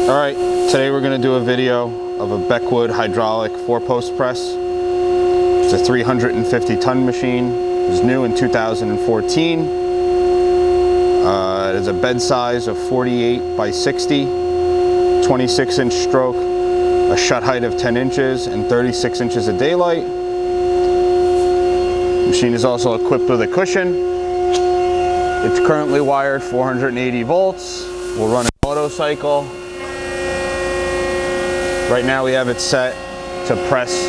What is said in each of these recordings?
Alright, today we're going to do a video of a Beckwood hydraulic 4-post press. It's a 350 ton machine. It was new in 2014. It is a bed size of 48 by 60, 26 inch stroke, a shut height of 10 inches and 36 inches of daylight. The machine is also equipped with a cushion. It's currently wired 480 volts. We'll run an auto cycle. Right now we have it set to press,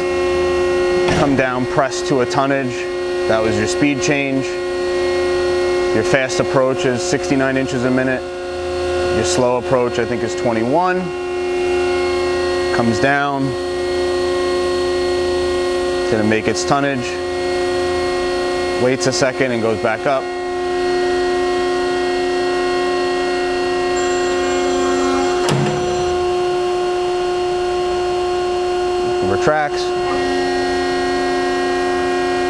come down, press to a tonnage. That was your speed change. Your fast approach is 69 inches a minute. Your slow approach I think is 21. Comes down. It's gonna make its tonnage. Waits a second and goes back up. Retracts.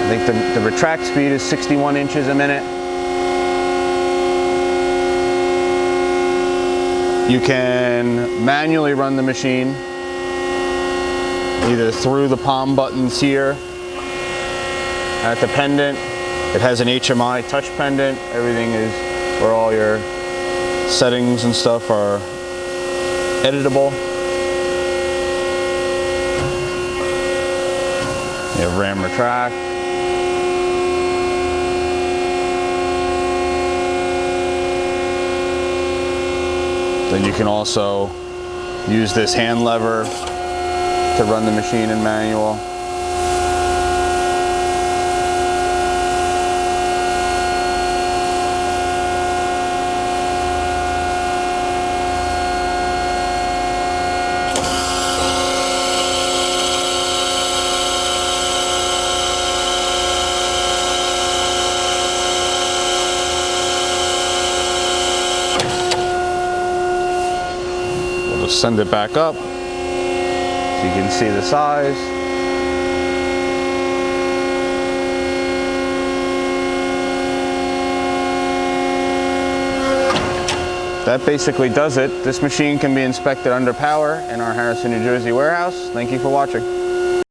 I think the retract speed is 61 inches a minute. You can manually run the machine either through the palm buttons here at the pendant. It has an HMI touch pendant. Everything is where all your settings and stuff are editable. You have ram retract. Then you can also use this hand lever to run the machine in manual. Send it back up so you can see the size. That basically does it. This machine can be inspected under power in our Harrison, New Jersey warehouse. Thank you for watching.